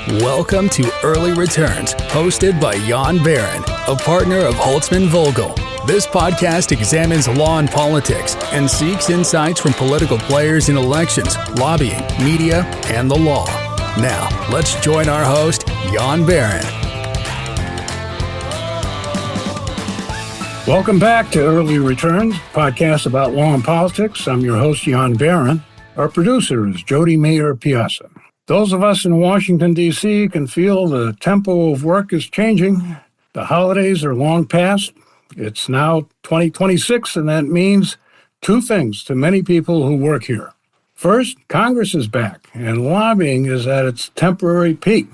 Welcome to Early Returns, hosted by Jan Baran, a partner of Holtzman Vogel. This podcast examines law and politics and seeks insights from political players in elections, lobbying, media, and the law. Now, let's join our host, Jan Baran. Welcome back to Early Returns, podcast about law and politics. I'm your host, Jan Baran. Our producer is Jody Mayer-Piazza. Those of us in Washington, D.C. can feel the tempo of work is changing. The holidays are long past. It's now 2026, and that means two things to many people who work here. First, Congress is back, and lobbying is at its temporary peak.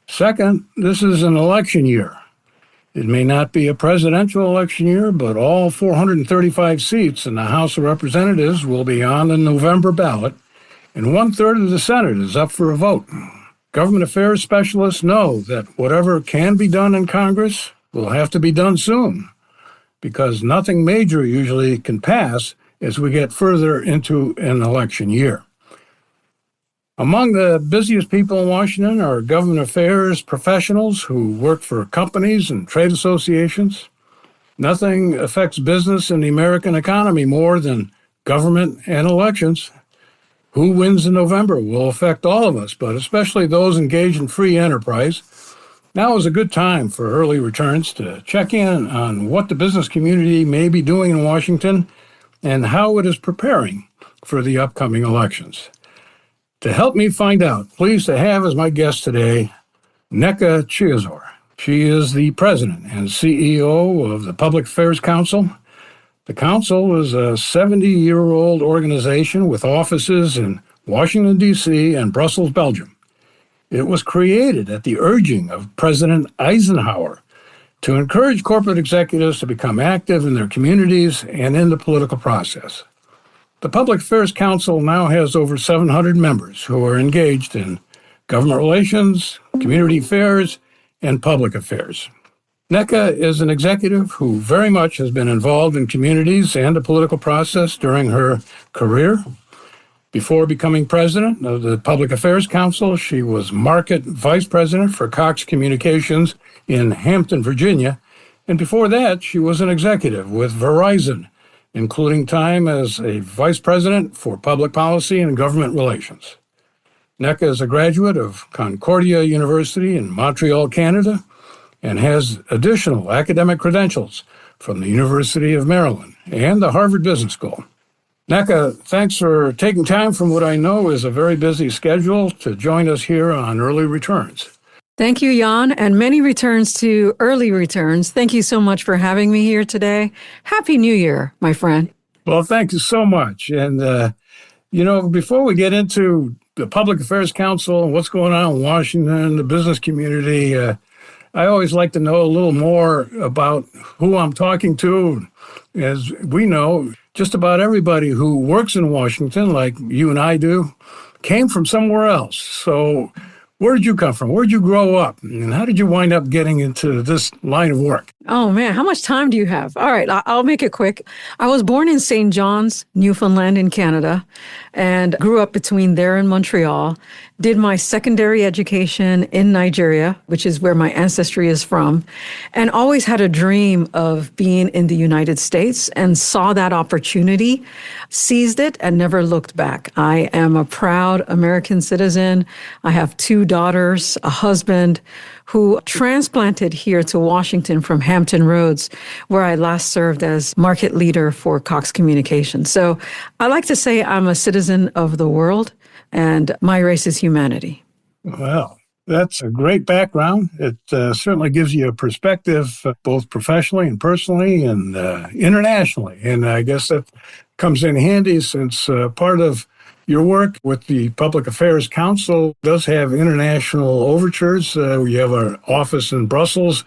Second, this is an election year. It may not be a presidential election year, but all 435 seats in the House of Representatives will be on the November ballot, and one-third of the Senate is up for a vote. Government affairs specialists know that whatever can be done in Congress will have to be done soon, because nothing major usually can pass as we get further into an election year. Among the busiest people in Washington are government affairs professionals who work for companies and trade associations. Nothing affects business and the American economy more than government and elections. Who wins in November will affect all of us, but especially those engaged in free enterprise. Now is a good time for Early Returns to check in on what the business community may be doing in Washington and how it is preparing for the upcoming elections. To help me find out, pleased to have as my guest today, Nneka Chiazor. She is the president and CEO of the Public Affairs Council. The Council is a 70-year-old organization with offices in Washington, D.C. and Brussels, Belgium. It was created at the urging of President Eisenhower to encourage corporate executives to become active in their communities and in the political process. The Public Affairs Council now has over 700 members who are engaged in government relations, community affairs, and public affairs. Nneka is an executive who very much has been involved in communities and the political process during her career. Before becoming president of the Public Affairs Council, she was market vice president for Cox Communications in Hampton, Virginia. And before that, she was an executive with Verizon, including time as a vice president for public policy and government relations. Nneka is a graduate of Concordia University in Montreal, Canada, and has additional academic credentials from the University of Maryland and the Harvard Business School. Nneka, thanks for taking time from what I know is a very busy schedule to join us here on Early Returns. Thank you, Jan, and many returns to Early Returns. Thank you so much for having me here today. Happy New Year, my friend. Well, thank you so much. And, before we get into the Public Affairs Council and what's going on in Washington, the business community, I always like to know a little more about who I'm talking to. As we know, just about everybody who works in Washington, like you and I do, came from somewhere else. So where did you come from? Where did you grow up? And how did you wind up getting into this line of work? Oh, man, how much time do you have? All right, I'll make it quick. I was born in St. John's, Newfoundland in Canada, and grew up between there and Montreal. Did my secondary education in Nigeria, which is where my ancestry is from, and always had a dream of being in the United States and saw that opportunity, seized it, and never looked back. I am a proud American citizen. I have 2 daughters, a husband who transplanted here to Washington from Hampton Roads, where I last served as market leader for Cox Communications. So I like to say I'm a citizen of the world, and my race is humanity. Well, that's a great background. It certainly gives you a perspective, both professionally and personally and internationally. And I guess that comes in handy since part of your work with the Public Affairs Council does have international overtures. You have an office in Brussels.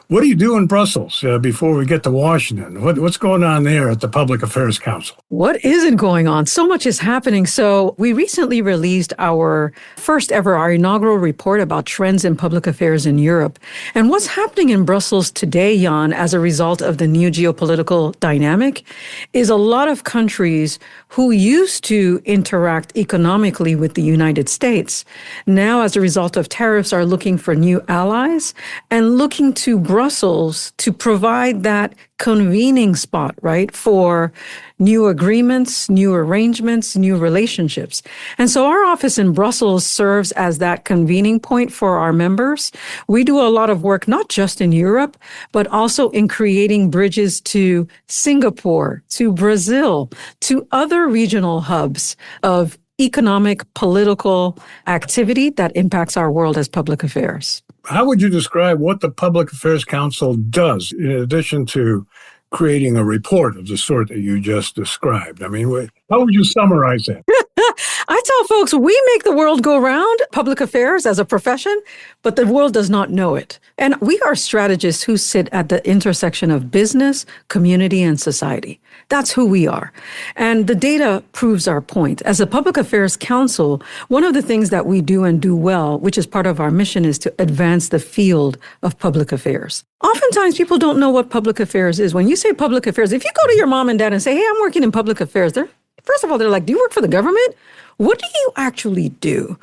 What do you do in Brussels before we get to Washington? What's going on there at the Public Affairs Council? What isn't going on? So much is happening. So we recently released our our inaugural report about trends in public affairs in Europe. And what's happening in Brussels today, Jan, as a result of the new geopolitical dynamic, is a lot of countries who used to interact economically with the United States, now as a result of tariffs are looking for new allies and looking to Brussels to provide that convening spot, right, for new agreements, new arrangements, new relationships. And so our office in Brussels serves as that convening point for our members. We do a lot of work, not just in Europe, but also in creating bridges to Singapore, to Brazil, to other regional hubs of economic, political activity that impacts our world as public affairs. How would you describe what the Public Affairs Council does in addition to creating a report of the sort that you just described? I mean, how would you summarize that? I tell folks, we make the world go round, public affairs as a profession, but the world does not know it. And we are strategists who sit at the intersection of business, community, and society. That's who we are. And the data proves our point. As a Public Affairs Council, one of the things that we do and do well, which is part of our mission, is to advance the field of public affairs. Oftentimes, people don't know what public affairs is. When you say public affairs, if you go to your mom and dad and say, hey, I'm working in public affairs, first of all, they're like, do you work for the government? What do you actually do?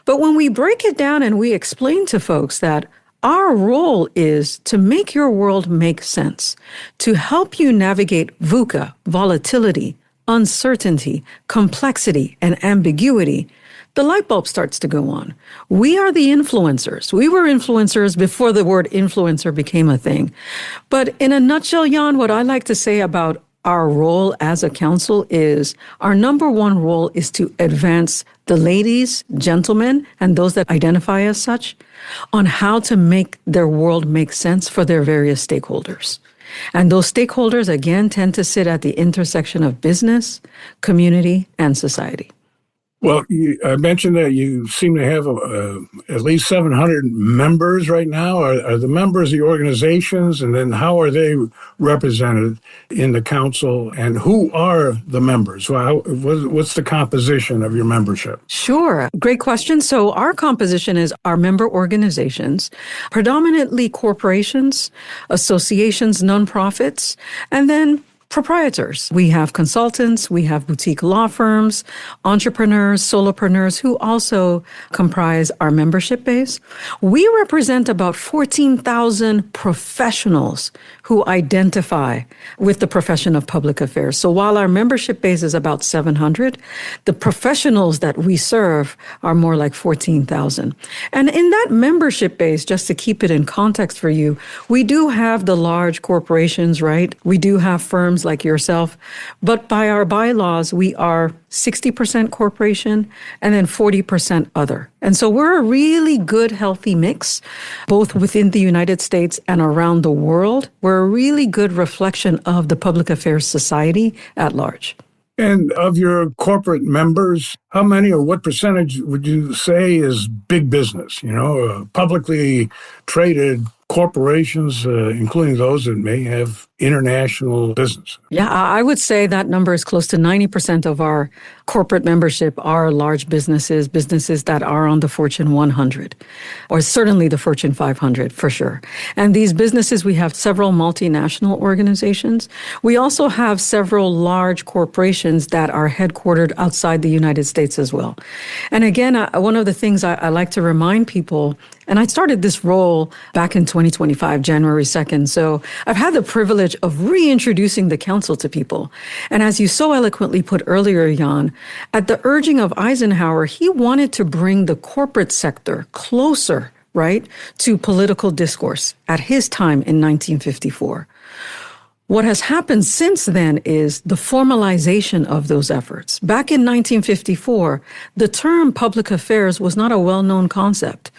But when we break it down and we explain to folks that our role is to make your world make sense, to help you navigate VUCA, volatility, uncertainty, complexity, and ambiguity, the light bulb starts to go on. We are the influencers. We were influencers before the word influencer became a thing. But in a nutshell, Jan, what I like to say about our role as a council is our number one role is to advance the ladies, gentlemen, and those that identify as such on how to make their world make sense for their various stakeholders. And those stakeholders, again, tend to sit at the intersection of business, community, and society. Well, I mentioned that you seem to have at least 700 members right now. Are the members the organizations, and then how are they represented in the council, and who are the members? What's the composition of your membership? Sure. Great question. So our composition is our member organizations, predominantly corporations, associations, nonprofits, and then proprietors. We have consultants, we have boutique law firms, entrepreneurs, solopreneurs who also comprise our membership base. We represent about 14,000 professionals who identify with the profession of public affairs. So while our membership base is about 700, the professionals that we serve are more like 14,000. And in that membership base, just to keep it in context for you, we do have the large corporations, right? We do have firms like yourself, but by our bylaws, we are 60% corporation and then 40% other. And so we're a really good, healthy mix, both within the United States and around the world. We're a really good reflection of the public affairs society at large. And of your corporate members, how many or what percentage would you say is big business, publicly traded corporations, including those that may have international business? Yeah, I would say that number is close to 90% of our corporate membership are large businesses that are on the Fortune 100, or certainly the Fortune 500 for sure. And these businesses, we have several multinational organizations. We also have several large corporations that are headquartered outside the United States as well. And again, one of the things I like to remind people, and I started this role back in 2025, January 2nd. So I've had the privilege of reintroducing the council to people. And as you so eloquently put earlier, Jan, at the urging of Eisenhower, he wanted to bring the corporate sector closer, right, to political discourse at his time in 1954. What has happened since then is the formalization of those efforts. Back in 1954, the term public affairs was not a well-known concept.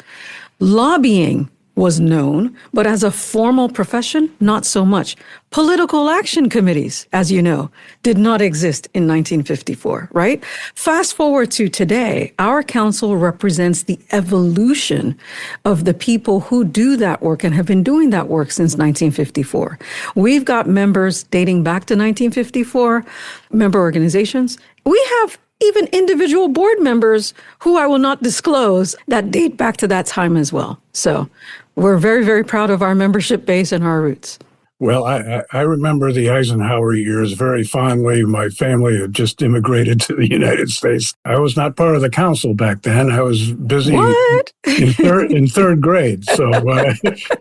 Lobbying was known, but as a formal profession, not so much. Political action committees, as you know, did not exist in 1954, right? Fast forward to today, our council represents the evolution of the people who do that work and have been doing that work since 1954. We've got members dating back to 1954, member organizations. We have even individual board members who I will not disclose that date back to that time as well. So we're very, very proud of our membership base and our roots. Well, I remember the Eisenhower years very fondly. My family had just immigrated to the United States. I was not part of the council back then. I was busy in third grade, so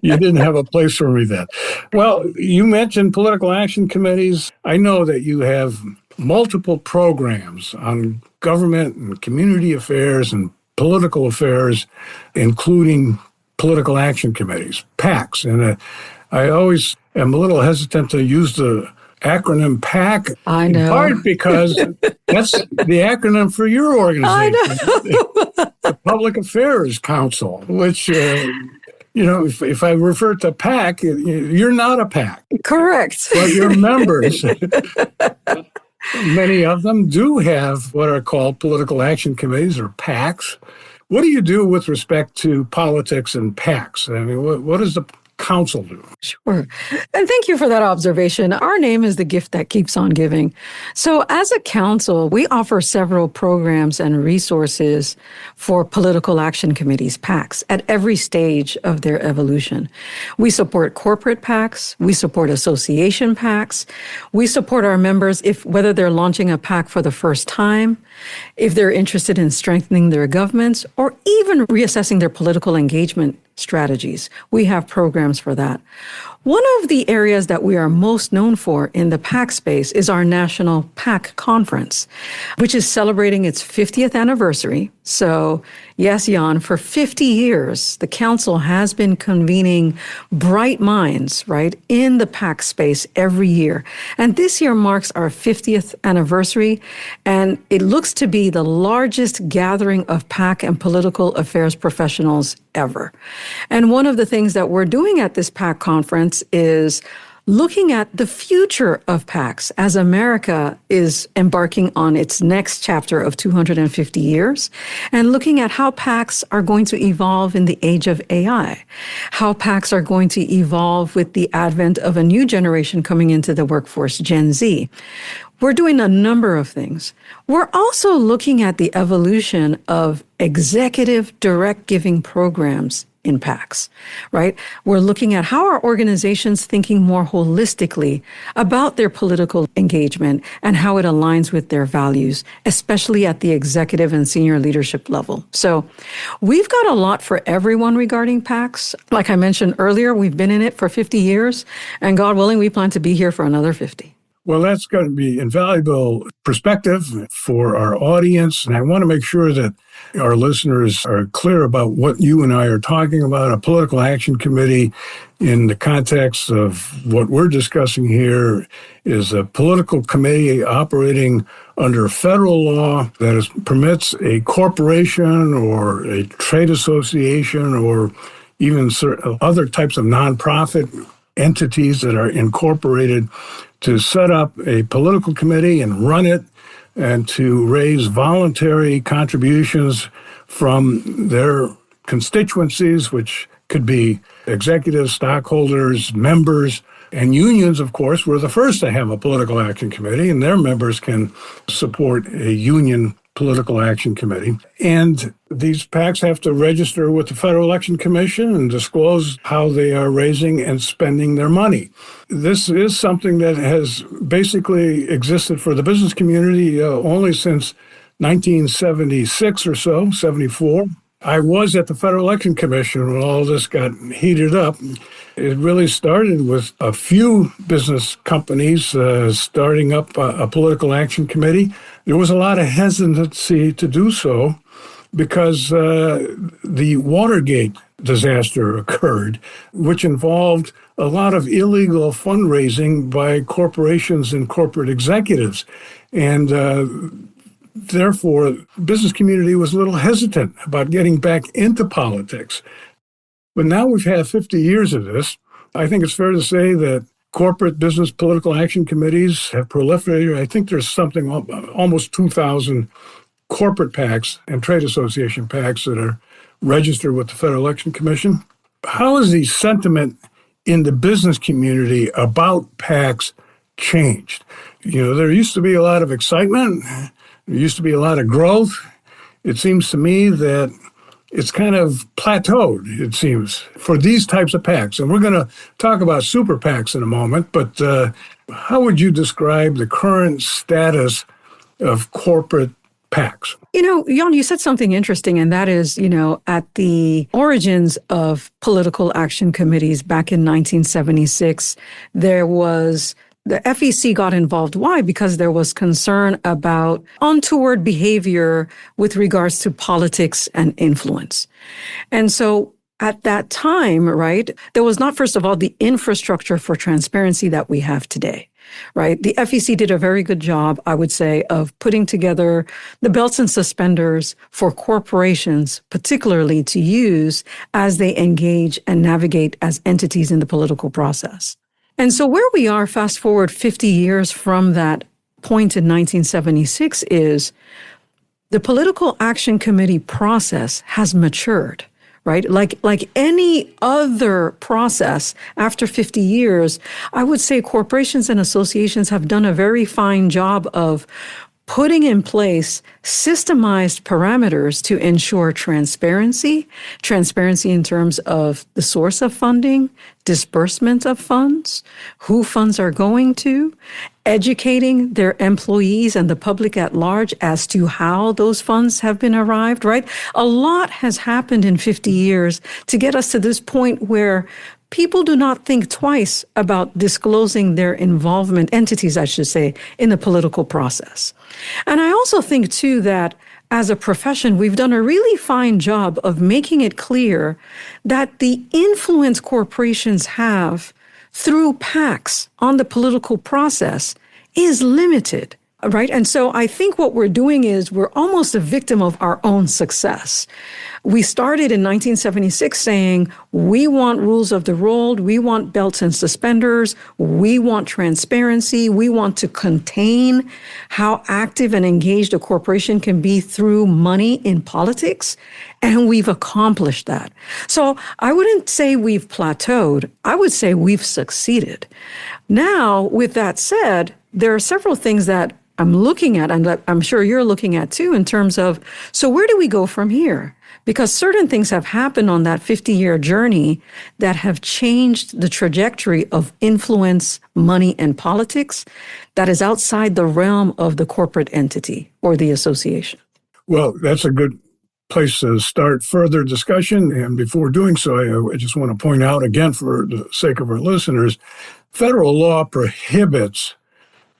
you didn't have a place for me then. Well, you mentioned political action committees. I know that you have multiple programs on government and community affairs and political affairs, including political action committees, PACs. And I always am a little hesitant to use the acronym PAC, I know. in part because that's the acronym for your organization, the Public Affairs Council, which, if I refer to PAC, you're not a PAC. Correct. But your members, many of them do have what are called political action committees or PACs. What do you do with respect to politics and PACs? I mean, what does the council do? Sure. And thank you for that observation. Our name is the gift that keeps on giving. So as a council, we offer several programs and resources for political action committees, PACs, at every stage of their evolution. We support corporate PACs. We support association PACs. We support our members whether they're launching a PAC for the first time, if they're interested in strengthening their governments, or even reassessing their political engagement strategies. We have programs for that. One of the areas that we are most known for in the PAC space is our National PAC Conference, which is celebrating its 50th anniversary. So, yes, Jan, for 50 years, the council has been convening bright minds, right, in the PAC space every year. And this year marks our 50th anniversary, and it looks to be the largest gathering of PAC and political affairs professionals ever. And one of the things that we're doing at this PAC conference is looking at the future of PACs as America is embarking on its next chapter of 250 years, and looking at how PACs are going to evolve in the age of AI, how PACs are going to evolve with the advent of a new generation coming into the workforce, Gen Z. We're doing a number of things. We're also looking at the evolution of executive direct giving programs in PACs, right? We're looking at how are organizations thinking more holistically about their political engagement and how it aligns with their values, especially at the executive and senior leadership level. So we've got a lot for everyone regarding PACs. Like I mentioned earlier, we've been in it for 50 years, and God willing, we plan to be here for another 50. Well, that's going to be invaluable perspective for our audience. And I want to make sure that our listeners are clear about what you and I are talking about. A political action committee in the context of what we're discussing here is a political committee operating under federal law that permits a corporation or a trade association or even other types of nonprofit entities that are incorporated to set up a political committee and run it and to raise voluntary contributions from their constituencies, which could be executives, stockholders, members, and unions, of course, were the first to have a political action committee, and their members can support a union political action committee. And these PACs have to register with the Federal Election Commission and disclose how they are raising and spending their money. This is something that has basically existed for the business community only since 1976 or so, 74. I was at the Federal Election Commission when all this got heated up. It really started with a few business companies starting up a political action committee. There was a lot of hesitancy to do so because the Watergate disaster occurred, which involved a lot of illegal fundraising by corporations and corporate executives. And therefore, the business community was a little hesitant about getting back into politics. But now we've had 50 years of this. I think it's fair to say that corporate business political action committees have proliferated. I think there's something almost 2,000 corporate PACs and trade association PACs that are registered with the Federal Election Commission. How has the sentiment in the business community about PACs changed? There used to be a lot of excitement. There used to be a lot of growth. It seems to me that it's kind of plateaued, it seems, for these types of PACs. And we're going to talk about super PACs in a moment, but how would you describe the current status of corporate PACs? Jan, you said something interesting, and that is, at the origins of political action committees back in 1976, the FEC got involved. Why? Because there was concern about untoward behavior with regards to politics and influence. And so at that time, right, there was not, first of all, the infrastructure for transparency that we have today. Right. The FEC did a very good job, I would say, of putting together the belts and suspenders for corporations, particularly to use as they engage and navigate as entities in the political process. And so where we are, fast forward 50 years from that point in 1976, is the political action committee process has matured. Right? Like any other process after 50 years, I would say corporations and associations have done a very fine job of putting in place systemized parameters to ensure transparency in terms of the source of funding, disbursement of funds, who funds are going to, educating their employees and the public at large as to how those funds have been arrived, right? A lot has happened in 50 years to get us to this point where people do not think twice about disclosing their involvement, entities, I should say, in the political process. And I also think, too, that as a profession, we've done a really fine job of making it clear that the influence corporations have through PACs on the political process is limited. Right. And so I think what we're doing is we're almost a victim of our own success. We started in 1976 saying, we want rules of the road, we want belts and suspenders, we want transparency, we want to contain how active and engaged a corporation can be through money in politics. And we've accomplished that. So I wouldn't say we've plateaued. I would say we've succeeded. Now, with that said, there are several things that I'm looking at, and I'm sure you're looking at too, in terms of, so where do we go from here? Because certain things have happened on that 50-year journey that have changed the trajectory of influence, money, and politics that is outside the realm of the corporate entity or the association. Well, that's a good place to start further discussion. And before doing so, I just want to point out again, for the sake of our listeners, federal law prohibits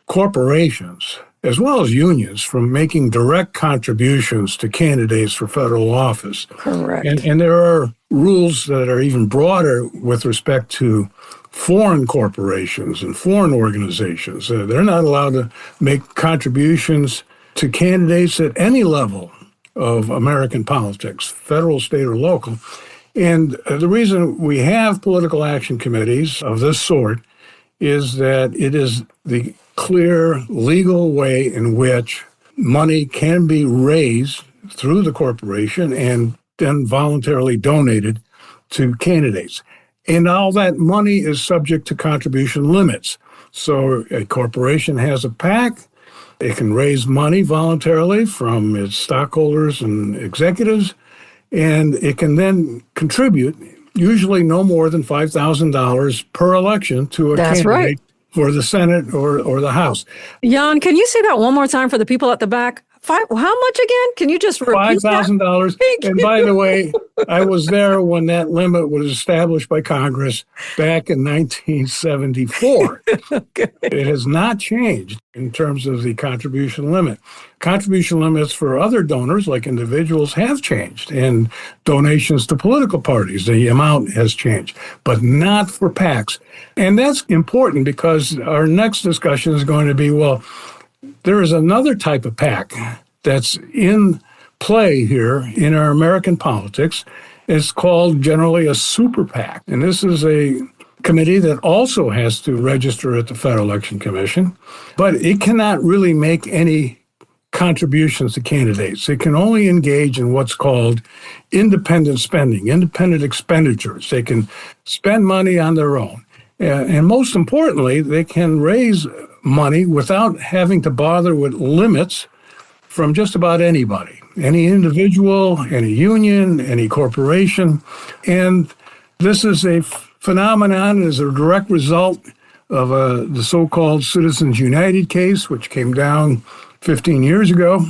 corporations as well as unions from making direct contributions to candidates for federal office. Correct. And there are rules that are even broader with respect to foreign corporations and foreign organizations. They're not allowed to make contributions to candidates at any level of American politics, federal, state, or local. And the reason we have political action committees of this sort is that it is the clear legal way in which money can be raised through the corporation and then voluntarily donated to candidates. And all that money is subject to contribution limits. So a corporation has a PAC. It can raise money voluntarily from its stockholders and executives, and it can then contribute usually no more than $5,000 per election to a That's candidate right. for the Senate or the House. Jan, can you say that one more time for the people at the back? How much again? Can you just repeat that? $5,000. And by the way, I was there when that limit was established by Congress back in 1974. Okay. It has not changed in terms of the contribution limit. Contribution limits for other donors, like individuals, have changed. And donations to political parties, the amount has changed, but not for PACs. And that's important because our next discussion is going to be, well, there is another type of PAC that's in play here in our American politics is called generally a super PAC. And this is a committee that also has to register at the Federal Election Commission, but it cannot really make any contributions to candidates. It can only engage in what's called independent spending, independent expenditures. They can spend money on their own. And most importantly, they can raise money without having to bother with limits from just about anybody, any individual, any union, any corporation. And this is a phenomenon, as a direct result of the so-called Citizens United case, which came down 15 years ago,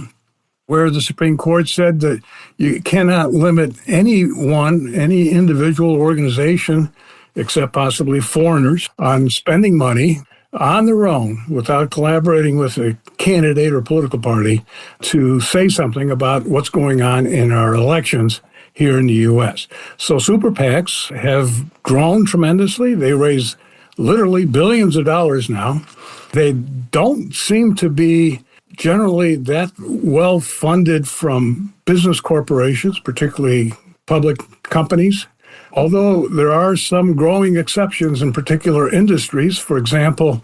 where the Supreme Court said that you cannot limit anyone, any individual organization, except possibly foreigners, on spending money on their own without collaborating with a candidate or political party to say something about what's going on in our elections here in the U.S. So super PACs have grown tremendously. They raise literally billions of dollars now. They don't seem to be generally that well funded from business corporations, particularly public companies. Although there are some growing exceptions in particular industries. For example,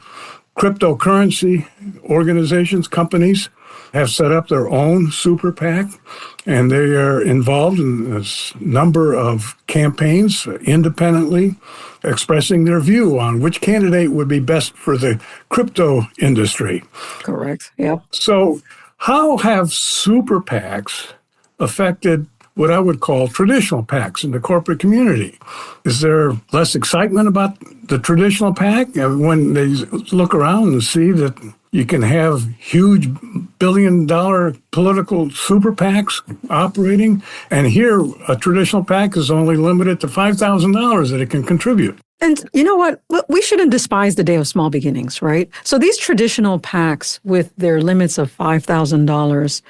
cryptocurrency organizations, companies have set up their own super PAC, and they are involved in a number of campaigns independently, expressing their view on which candidate would be best for the crypto industry. Correct. Yep. So how have super PACs affected what I would call traditional PACs in the corporate community? Is there less excitement about the traditional PAC when they look around and see that you can have huge billion-dollar political super PACs operating, and here a traditional PAC is only limited to $5,000 that it can contribute? And you know what? We shouldn't despise the day of small beginnings, right? So these traditional PACs with their limits of $5,000,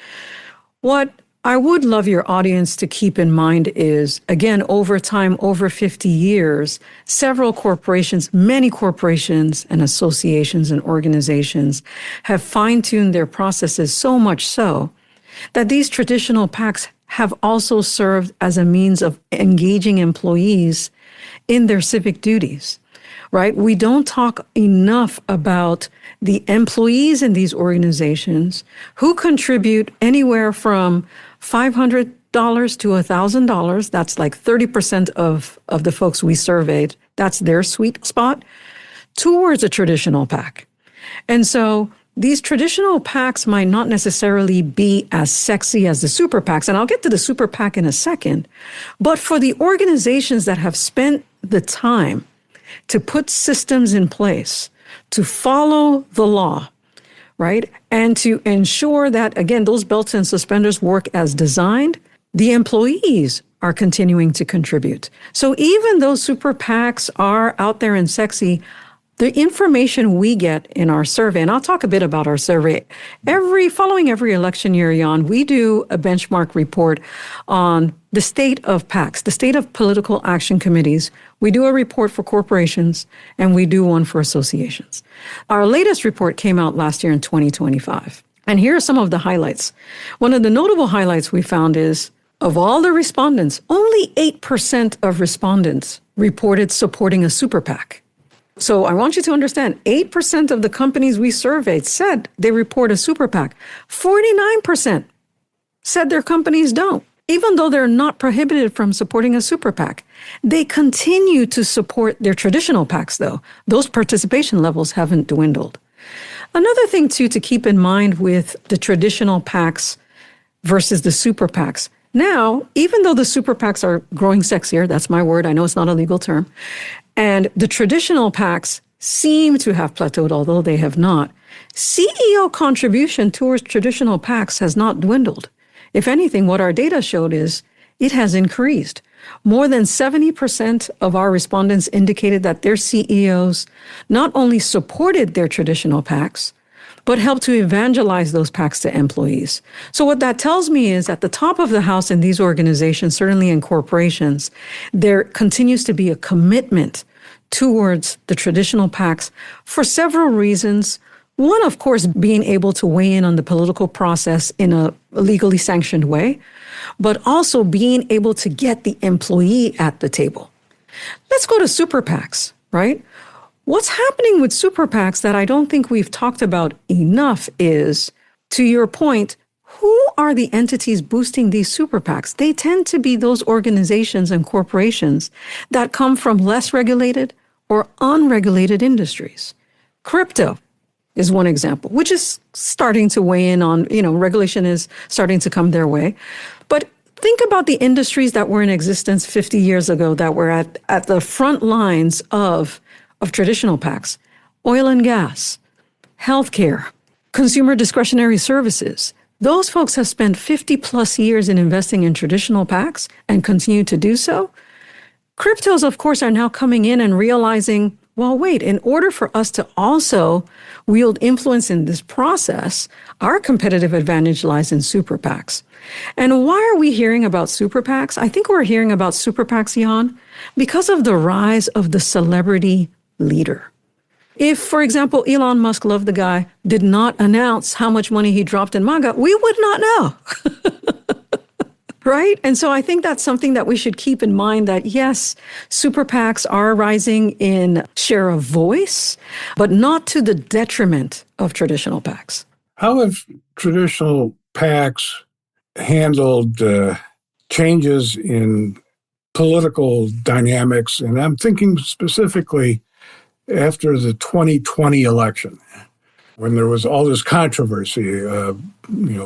what I would love your audience to keep in mind is, again, over time, over 50 years, several corporations, many corporations and associations and organizations have fine-tuned their processes so much so that these traditional PACs have also served as a means of engaging employees in their civic duties, right? We don't talk enough about the employees in these organizations who contribute anywhere from $500 to $1,000. That's like 30% of the folks we surveyed. That's their sweet spot towards a traditional PAC. And so these traditional PACs might not necessarily be as sexy as the super PACs, and I'll get to the super PAC in a second. But for the organizations that have spent the time to put systems in place, to follow the law, right? And to ensure that, again, those belts and suspenders work as designed, the employees are continuing to contribute. So even though super PACs are out there and sexy, the information we get in our survey, and I'll talk a bit about our survey, following every election year, Jan, we do a benchmark report on the state of PACs, the state of political action committees. We do a report for corporations, and we do one for associations. Our latest report came out last year in 2025. And here are some of the highlights. One of the notable highlights we found is, of all the respondents, only 8% of respondents reported supporting a super PAC. So I want you to understand, 8% of the companies we surveyed said they report a super PAC. 49% said their companies don't. Even though they're not prohibited from supporting a super PAC, they continue to support their traditional PACs, though. Those participation levels haven't dwindled. Another thing, too, to keep in mind with the traditional PACs versus the super PACs. Now, even though the super PACs are growing sexier, that's my word, I know it's not a legal term, and the traditional PACs seem to have plateaued, although they have not, CEO contribution towards traditional PACs has not dwindled. If anything, what our data showed is it has increased. More than 70% of our respondents indicated that their CEOs not only supported their traditional PACs, but helped to evangelize those PACs to employees. So what that tells me is at the top of the house in these organizations, certainly in corporations, there continues to be a commitment towards the traditional PACs for several reasons. One, of course, being able to weigh in on the political process in a legally sanctioned way, but also being able to get the employee at the table. Let's go to super PACs, right? What's happening with super PACs that I don't think we've talked about enough is, to your point, who are the entities boosting these super PACs? They tend to be those organizations and corporations that come from less regulated or unregulated industries. Crypto is one example, which is starting to weigh in on, regulation is starting to come their way. But think about the industries that were in existence 50 years ago that were at the front lines of traditional PACs: oil and gas, healthcare, consumer discretionary services. Those folks have spent 50 plus years in investing in traditional PACs and continue to do so. Cryptos, of course, are now coming in and realizing, well, wait, in order for us to also wield influence in this process, our competitive advantage lies in super PACs. And why are we hearing about super PACs? I think we're hearing about super PACs, Jan, because of the rise of the celebrity leader. If, for example, Elon Musk, love the guy, did not announce how much money he dropped in MAGA, we would not know. Right? And so I think that's something that we should keep in mind, that yes, super PACs are rising in share of voice, but not to the detriment of traditional PACs. How have traditional PACs handled changes in political dynamics? And I'm thinking specifically after the 2020 election, when there was all this controversy,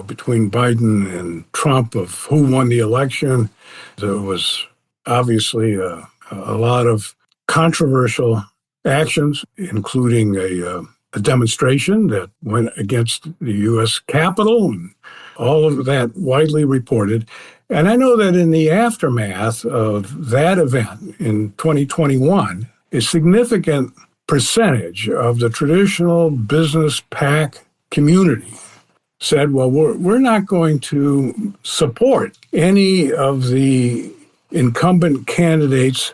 between Biden and Trump of who won the election. There was obviously a lot of controversial actions, including a demonstration that went against the U.S. Capitol, and all of that widely reported. And I know that in the aftermath of that event in 2021, a significant percentage of the traditional business PAC community said, well, we're not going to support any of the incumbent candidates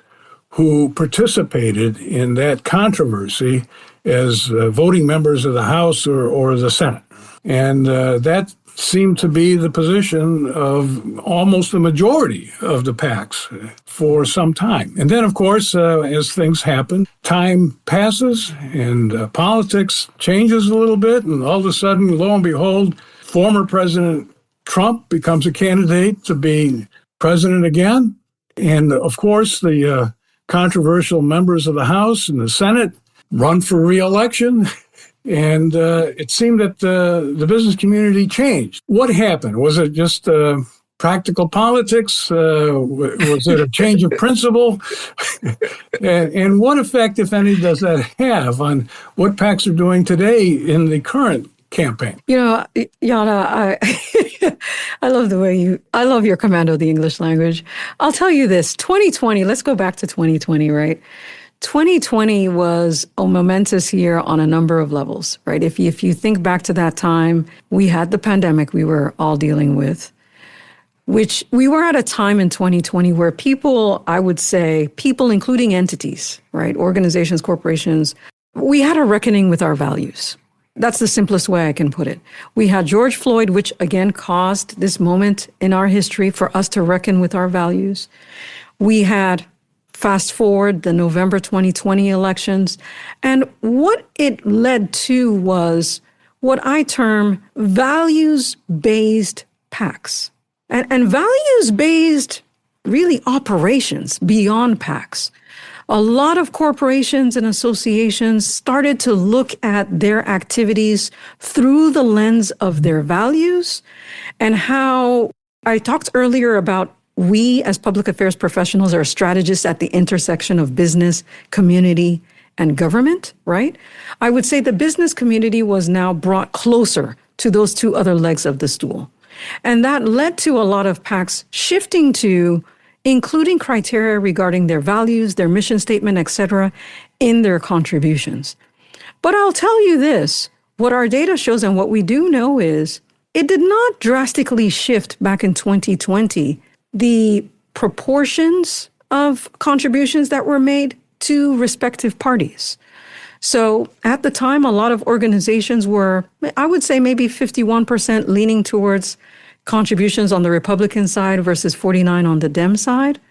who participated in that controversy as voting members of the House or the Senate. And that seemed to be the position of almost the majority of the PACs for some time. And then, of course, as things happen, time passes and politics changes a little bit. And all of a sudden, lo and behold, former President Trump becomes a candidate to be president again. And, of course, the controversial members of the House and the Senate run for re-election. And it seemed that the business community changed. What happened? Was it just practical politics? Was it a change of principle? And what effect, if any, does that have on what PACs are doing today in the current campaign? Yana, I love I love your command of the English language. I'll tell you this, 2020, let's go back to 2020, right? 2020 was a momentous year on a number of levels, right? If you think back to that time, we had the pandemic we were all dealing with, which we were at a time in 2020 where people, I would say, people including entities, right? Organizations, corporations, we had a reckoning with our values. That's the simplest way I can put it. We had George Floyd, which again caused this moment in our history for us to reckon with our values. We had, fast forward, the November 2020 elections. And what it led to was what I term values-based PACs. And values-based, really, operations beyond PACs. A lot of corporations and associations started to look at their activities through the lens of their values, and how I talked earlier about we as public affairs professionals are strategists at the intersection of business, community, and government, right? I would say the business community was now brought closer to those two other legs of the stool. And that led to a lot of PACs shifting to including criteria regarding their values, their mission statement, et cetera, in their contributions. But I'll tell you this, what our data shows and what we do know is it did not drastically shift back in 2020 the proportions of contributions that were made to respective parties. So at the time, a lot of organizations were, I would say maybe 51% leaning towards contributions on the Republican side versus 49 on the Dem side.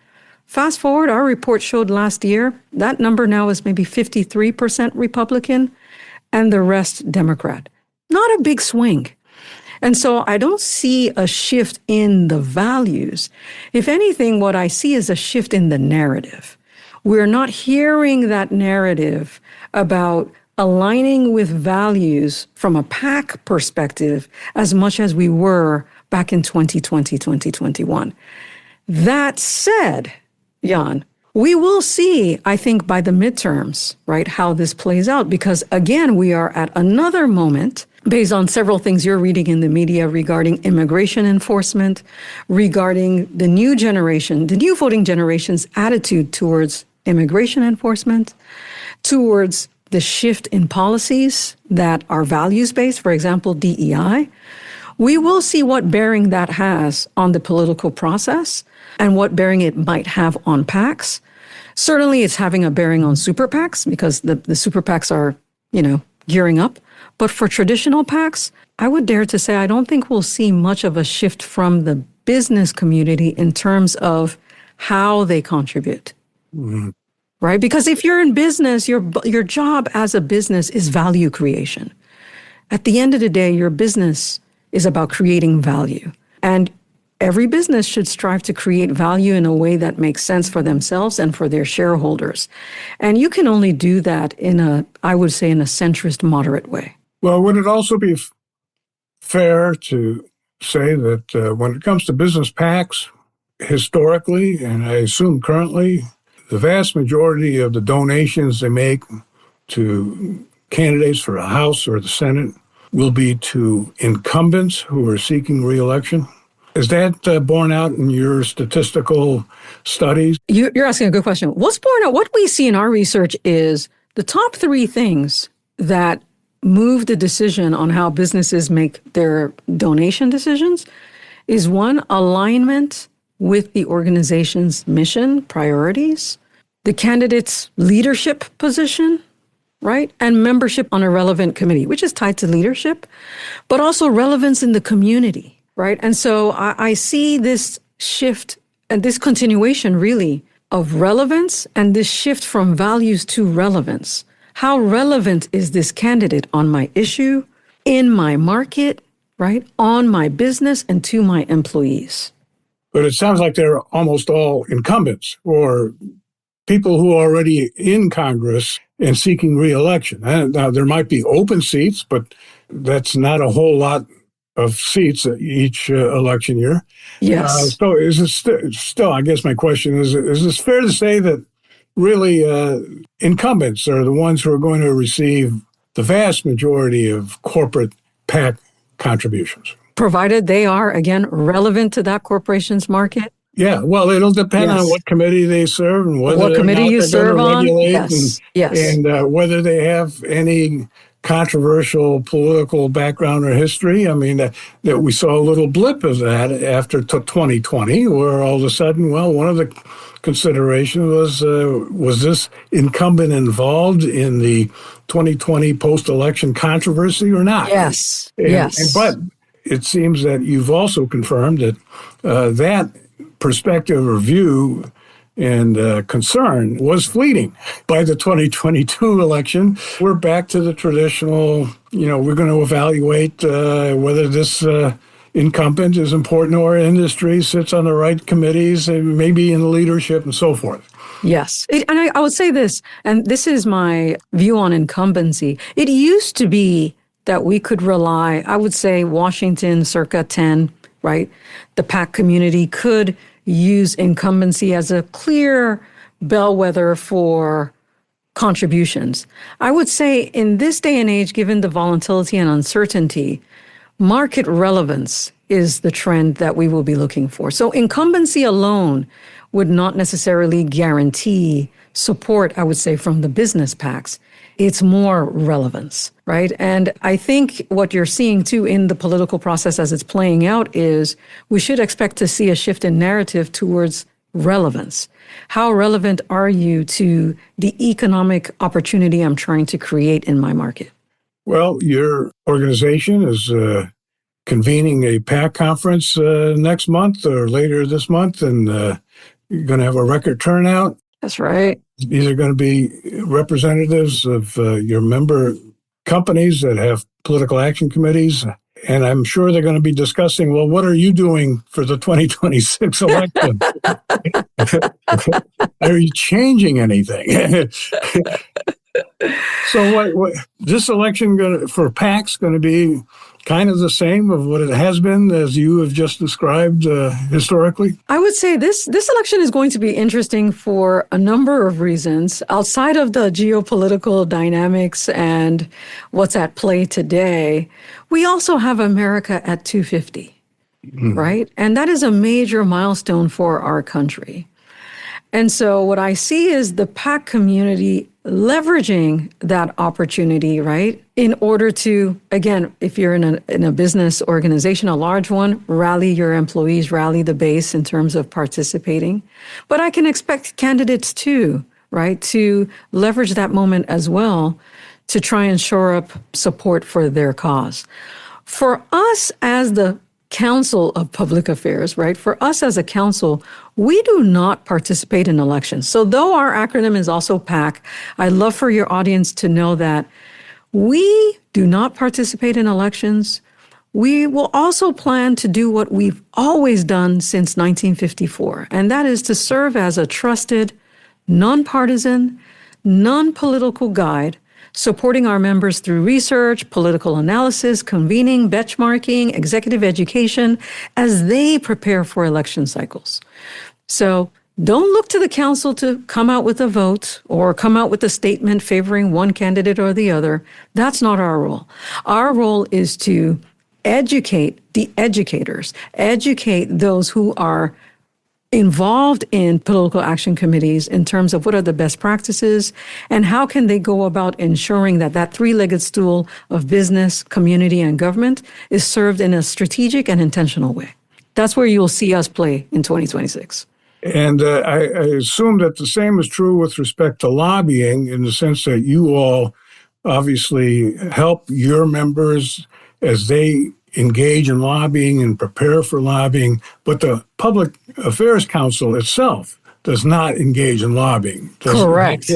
Fast forward, our report showed last year, that number now is maybe 53% Republican and the rest Democrat. Not a big swing. And so I don't see a shift in the values. If anything, what I see is a shift in the narrative. We're not hearing that narrative about aligning with values from a PAC perspective as much as we were back in 2020, 2021. That said, Jan, we will see, I think, by the midterms, right, how this plays out. Because again, we are at another moment based on several things you're reading in the media regarding immigration enforcement, regarding the new generation, the new voting generation's attitude towards immigration enforcement, towards the shift in policies that are values-based, for example, DEI. We will see what bearing that has on the political process and what bearing it might have on PACs. Certainly, it's having a bearing on super PACs because the super PACs are, gearing up. But for traditional PACs, I would dare to say I don't think we'll see much of a shift from the business community in terms of how they contribute. Mm-hmm. Right? Because if you're in business, your job as a business is value creation. At the end of the day, your business is about creating value. And every business should strive to create value in a way that makes sense for themselves and for their shareholders. And you can only do that in a centrist, moderate way. Well, would it also be fair to say that when it comes to business PACs, historically, and I assume currently, the vast majority of the donations they make to candidates for the House or the Senate will be to incumbents who are seeking re-election? Is that borne out in your statistical studies? You're asking a good question. What's borne out? What we see in our research is the top three things that move the decision on how businesses make their donation decisions is one, alignment with the organization's mission, priorities, the candidate's leadership position, right? And membership on a relevant committee, which is tied to leadership, but also relevance in the community, right? And so I see this shift and this continuation really of relevance and this shift from values to relevance. How relevant is this candidate on my issue, in my market, right? On my business and to my employees? But it sounds like they're almost all incumbents or people who are already in Congress and seeking re-election. Now, there might be open seats, but that's not a whole lot of seats each election year. Yes. So is it still, I guess my question is this fair to say that really incumbents are the ones who are going to receive the vast majority of corporate PAC contributions? Provided they are, again, relevant to that corporation's market. Yeah, well, it'll depend on what committee they serve and whether what committee you serve on. Yes. And whether they have any controversial political background or history. I mean, that we saw a little blip of that after 2020, where all of a sudden, one of the considerations was this incumbent involved in the 2020 post-election controversy or not? Yes, but it seems that you've also confirmed that that perspective or view and concern was fleeting. By the 2022 election, we're back to the traditional, we're going to evaluate whether this incumbent is important to our industry, sits on the right committees, and maybe in leadership and so forth. Yes. And I would say this, and this is my view on incumbency. It used to be that we could rely, I would say Washington circa 10, right? The PAC community could use incumbency as a clear bellwether for contributions. I would say in this day and age, given the volatility and uncertainty, market relevance is the trend that we will be looking for. So incumbency alone would not necessarily guarantee support, I would say, from the business PACs. It's more relevance, right? And I think what you're seeing too in the political process as it's playing out is we should expect to see a shift in narrative towards relevance. How relevant are you to the economic opportunity I'm trying to create in my market? Well, your organization is convening a PAC conference next month or later this month, and you're going to have a record turnout. That's right. These are going to be representatives of your member companies that have political action committees. And I'm sure they're going to be discussing, well, what are you doing for the 2026 election? Are you changing anything? So what this election for PAC's going to be kind of the same of what it has been as you have just described historically? I would say this election is going to be interesting for a number of reasons. Outside of the geopolitical dynamics and what's at play today, we also have America at 250, right? And that is a major milestone for our country. And so what I see is the PAC community leveraging that opportunity, right? In order to, again, if you're in a business organization, a large one, rally your employees, rally the base in terms of participating. But I can expect candidates too, right, to leverage that moment as well to try and shore up support for their cause. For us as the Council of Public Affairs, right? For us as a council, we do not participate in elections. So though our acronym is also PAC, I'd love for your audience to know that we do not participate in elections. We will also plan to do what we've always done since 1954, and that is to serve as a trusted, nonpartisan, non-political guide supporting our members through research, political analysis, convening, benchmarking, executive education as they prepare for election cycles. So don't look to the council to come out with a vote or come out with a statement favoring one candidate or the other. That's not our role. Our role is to educate the educators, educate those who are involved in political action committees in terms of what are the best practices and how can they go about ensuring that that three-legged stool of business, community, and government is served in a strategic and intentional way. That's where you'll see us play in 2026. And I assume that the same is true with respect to lobbying in the sense that you all obviously help your members as they engage in lobbying and prepare for lobbying, but the Public Affairs Council itself does not engage in lobbying. Correct.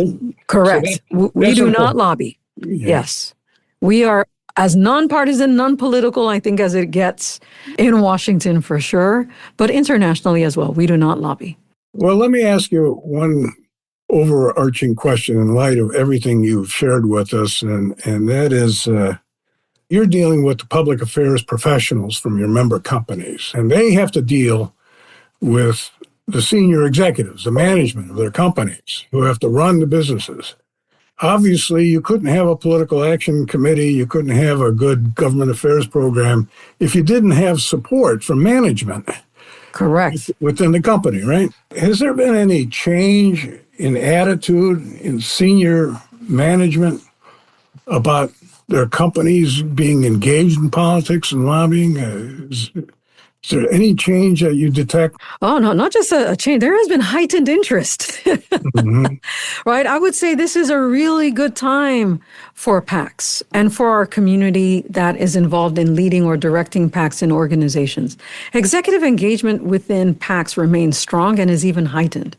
Correct. We do not lobby. Yeah. Yes. We are as nonpartisan, non-political, I think, as it gets in Washington for sure, but internationally as well. We do not lobby. Well, let me ask you one overarching question in light of everything you've shared with us, and that is, you're dealing with the public affairs professionals from your member companies, and they have to deal with the senior executives, the management of their companies, who have to run the businesses. Obviously, you couldn't have a political action committee, you couldn't have a good government affairs program if you didn't have support from management. Correct. Within the company, right? Has there been any change in attitude in senior management about their companies being engaged in politics and lobbying? Is there any change that you detect? Oh, no, not just a change. There has been heightened interest, Mm-hmm. right? I would say this is a really good time for PACs and for our community that is involved in leading or directing PACs and organizations. Executive engagement within PACs remains strong and is even heightened.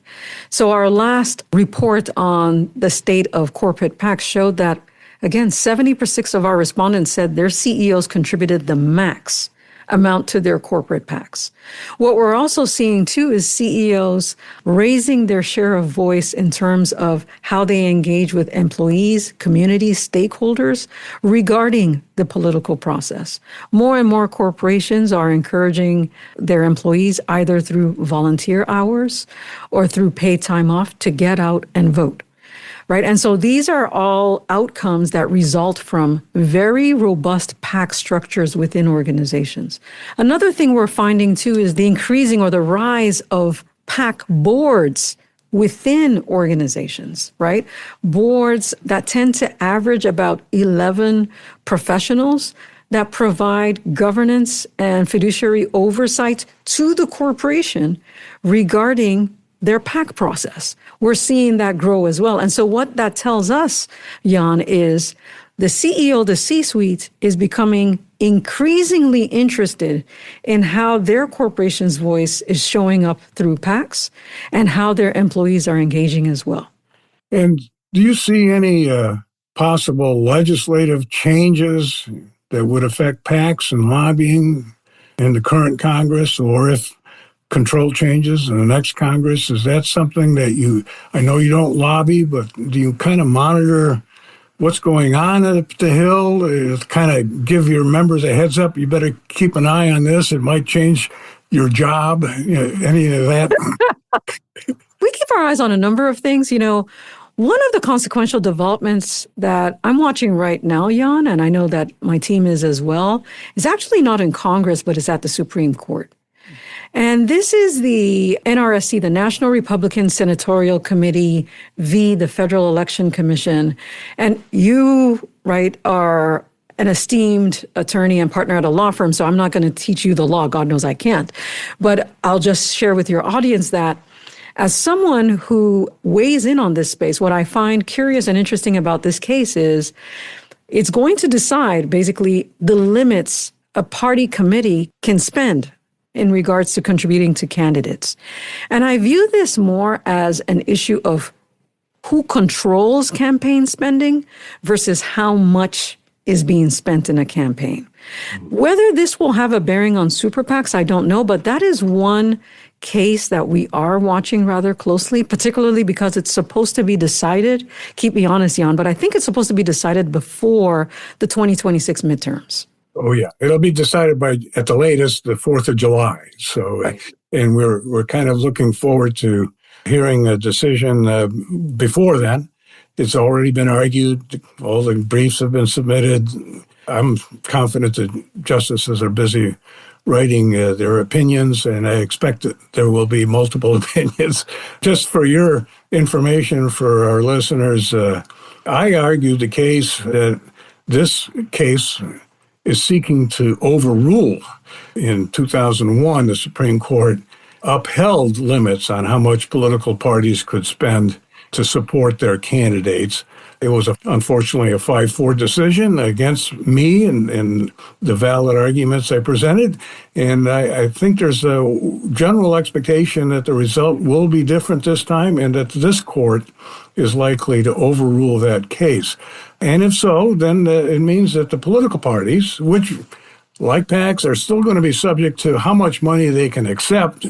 So our last report on the state of corporate PACs showed that, again, 70% of our respondents said their CEOs contributed the max amount to their corporate PACs. What we're also seeing too is CEOs raising their share of voice in terms of how they engage with employees, communities, stakeholders regarding the political process. More and more corporations are encouraging their employees either through volunteer hours or through paid time off to get out and vote. Right. And so these are all outcomes that result from very robust PAC structures within organizations. Another thing we're finding, too, is the increasing or the rise of PAC boards within organizations, right? Boards that tend to average about 11 professionals that provide governance and fiduciary oversight to the corporation regarding their PAC process. We're seeing that grow as well. And so what that tells us, Jan, is the CEO, the C-suite is becoming increasingly interested in how their corporation's voice is showing up through PACs and how their employees are engaging as well. And do you see any possible legislative changes that would affect PACs and lobbying in the current Congress, or if control changes in the next Congress? Is that something that I know you don't lobby, but do you kind of monitor what's going on at the Hill? Kind of give your members a heads up, you better keep an eye on this, it might change your job, any of that? We keep our eyes on a number of things. One of the consequential developments that I'm watching right now, Jan, and I know that my team is as well, is actually not in Congress, but is at the Supreme Court. And this is the NRSC, the National Republican Senatorial Committee v. the Federal Election Commission. And you, right, are an esteemed attorney and partner at a law firm, so I'm not going to teach you the law. God knows I can't. But I'll just share with your audience that as someone who weighs in on this space, what I find curious and interesting about this case is it's going to decide basically the limits a party committee can spend in regards to contributing to candidates. And I view this more as an issue of who controls campaign spending versus how much is being spent in a campaign. Whether this will have a bearing on super PACs, I don't know, but that is one case that we are watching rather closely, particularly because it's supposed to be decided, keep me honest, Jan, but I think it's supposed to be decided before the 2026 midterms. Oh, yeah. It'll be decided at the latest, the 4th of July. So, right. And we're kind of looking forward to hearing a decision before then. It's already been argued. All the briefs have been submitted. I'm confident that justices are busy writing their opinions, and I expect that there will be multiple opinions. Just for your information, for our listeners, I argued the case that this case is seeking to overrule. In 2001, the Supreme Court upheld limits on how much political parties could spend to support their candidates. It was unfortunately a 5-4 decision against me and the valid arguments I presented. And I think there's a general expectation that the result will be different this time and that this court is likely to overrule that case. And if so, then it means that the political parties, which like PACs, are still going to be subject to how much money they can accept,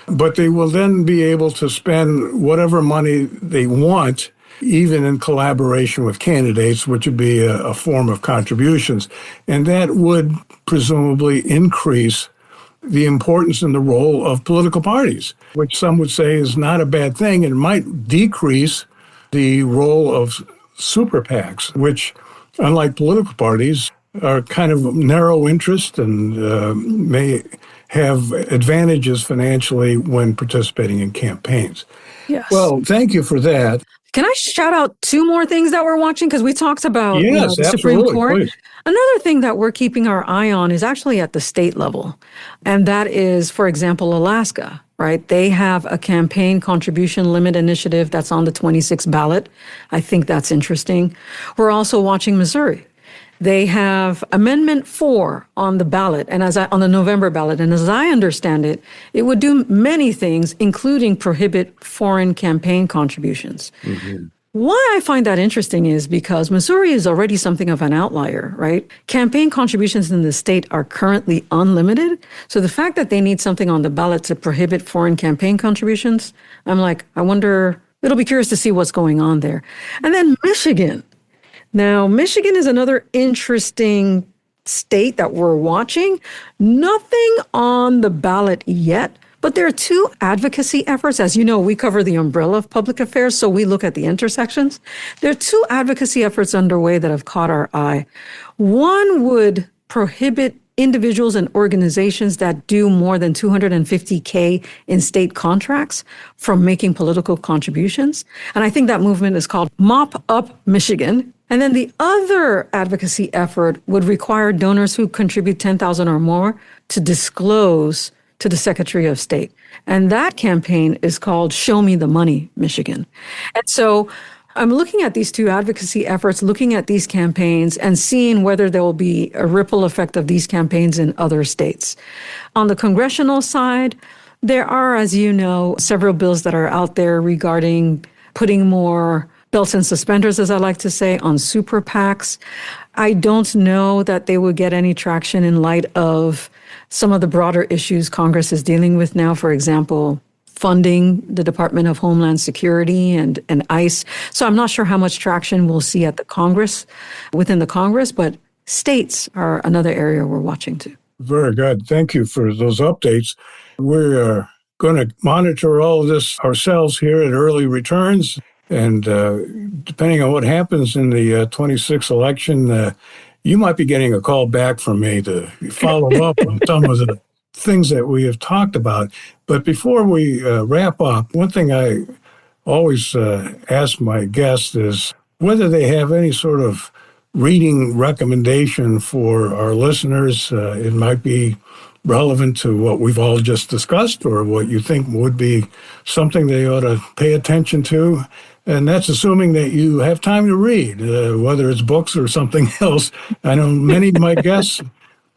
but they will then be able to spend whatever money they want, even in collaboration with candidates, which would be a form of contributions. And that would presumably increase the importance and the role of political parties, which some would say is not a bad thing. It might decrease the role of super PACs, which, unlike political parties, are kind of narrow interest and may have advantages financially when participating in campaigns. Yes. Well, thank you for that. Can I shout out 2 more things that we're watching? Because we talked about the Supreme Court. Please. Another thing that we're keeping our eye on is actually at the state level. And that is, for example, Alaska, right? They have a campaign contribution limit initiative that's on the 26th ballot. I think that's interesting. We're also watching Missouri. They have Amendment 4 on the ballot, and on the November ballot. And as I understand it, it would do many things, including prohibit foreign campaign contributions. Mm-hmm. Why I find that interesting is because Missouri is already something of an outlier, right? Campaign contributions in the state are currently unlimited. So the fact that they need something on the ballot to prohibit foreign campaign contributions, I'm like, I wonder, it'll be curious to see what's going on there. And then Michigan. Now, Michigan is another interesting state that we're watching. Nothing on the ballot yet, but there are 2 advocacy efforts. As you know, we cover the umbrella of public affairs, so we look at the intersections. There are 2 advocacy efforts underway that have caught our eye. One would prohibit individuals and organizations that do more than $250K in state contracts from making political contributions. And I think that movement is called Mop Up Michigan. And then the other advocacy effort would require donors who contribute $10,000 or more to disclose to the Secretary of State. And that campaign is called Show Me the Money, Michigan. And so I'm looking at these two advocacy efforts, looking at these campaigns and seeing whether there will be a ripple effect of these campaigns in other states. On the congressional side, there are, as you know, several bills that are out there regarding putting more belts and suspenders, as I like to say, on super PACs. I don't know that they will get any traction in light of some of the broader issues Congress is dealing with now, for example, funding the Department of Homeland Security and ICE. So I'm not sure how much traction we'll see at the Congress, within the Congress, but states are another area we're watching too. Very good. Thank you for those updates. We're going to monitor all of this ourselves here at Early Returns. And depending on what happens in the 26th election, you might be getting a call back from me to follow up on some of the things that we have talked about. But before we wrap up, one thing I always ask my guests is whether they have any sort of reading recommendation for our listeners. It might be relevant to what we've all just discussed or what you think would be something they ought to pay attention to. And that's assuming that you have time to read, whether it's books or something else. I know many of my guests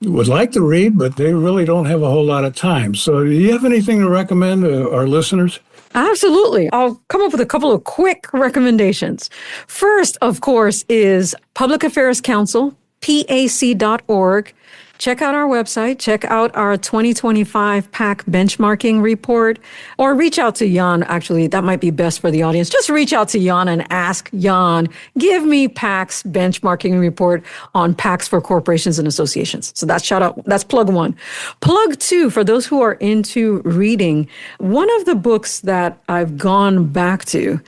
would like to read, but they really don't have a whole lot of time. So do you have anything to recommend our listeners? Absolutely. I'll come up with a couple of quick recommendations. First, of course, is Public Affairs Council, PAC.org. Check out our website, check out our 2025 PAC benchmarking report, or reach out to Jan. Actually, that might be best for the audience. Just reach out to Jan and ask Jan, give me PAC's benchmarking report on PACs for corporations and associations. So that's shout out. That's plug one. Plug two, for those who are into reading, one of the books that I've gone back to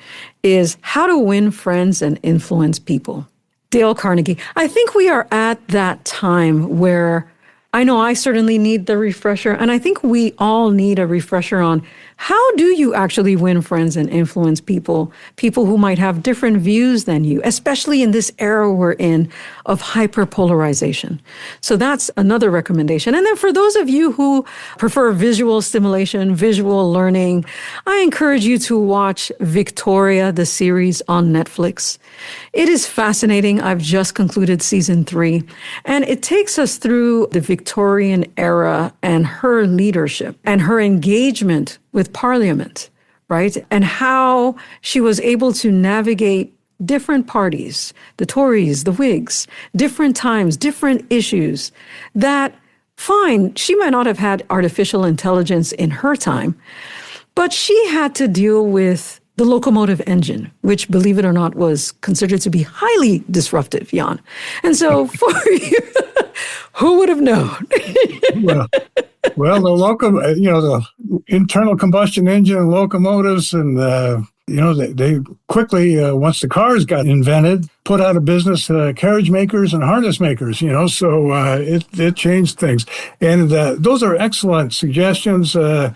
is How to Win Friends and Influence People. Dale Carnegie. I think we are at that time where I know I certainly need the refresher, and I think we all need a refresher on how do you actually win friends and influence people who might have different views than you, especially in this era we're in of hyperpolarization. So that's another recommendation. And then for those of you who prefer visual stimulation, visual learning, I encourage you to watch Victoria, the series on Netflix. It is fascinating. I've just concluded season 3, and it takes us through the Victorian era and her leadership and her engagement with Parliament, right? And how she was able to navigate different parties, the Tories, the Whigs, different times, different issues that, fine, she might not have had artificial intelligence in her time, but she had to deal with the locomotive engine, which, believe it or not, was considered to be highly disruptive, Jan. And so for you, who would have known? Well, the internal combustion engine and locomotives and, they quickly, once the cars got invented, put out of business carriage makers and harness makers, so it changed things. And those are excellent suggestions. I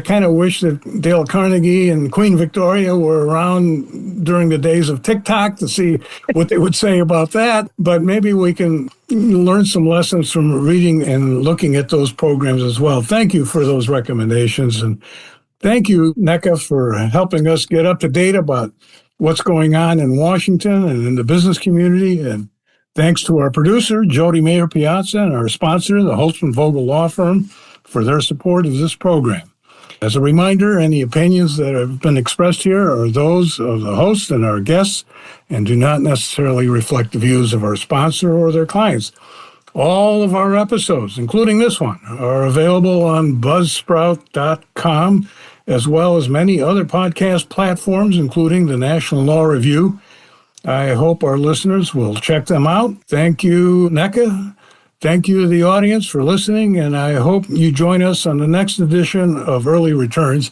kind of wish that Dale Carnegie and Queen Victoria were around during the days of TikTok to see what they would say about that. But maybe we can learn some lessons from reading and looking at those programs as well. Thank you for those recommendations. And thank you, Nneka, for helping us get up to date about what's going on in Washington and in the business community. And thanks to our producer, Jody Mayer-Piazza, and our sponsor, the Holtzman Vogel Law Firm, for their support of this program. As a reminder, any opinions that have been expressed here are those of the host and our guests and do not necessarily reflect the views of our sponsor or their clients. All of our episodes, including this one, are available on buzzsprout.com, as well as many other podcast platforms, including the National Law Review. I hope our listeners will check them out. Thank you, Nneka. Thank you to the audience for listening, and I hope you join us on the next edition of Early Returns.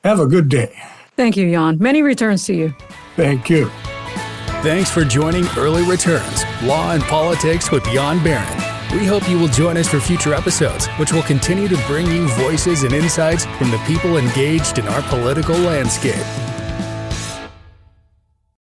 Have a good day. Thank you, Jan. Many returns to you. Thank you. Thanks for joining Early Returns, Law and Politics with Jan Baran. We hope you will join us for future episodes, which will continue to bring you voices and insights from the people engaged in our political landscape.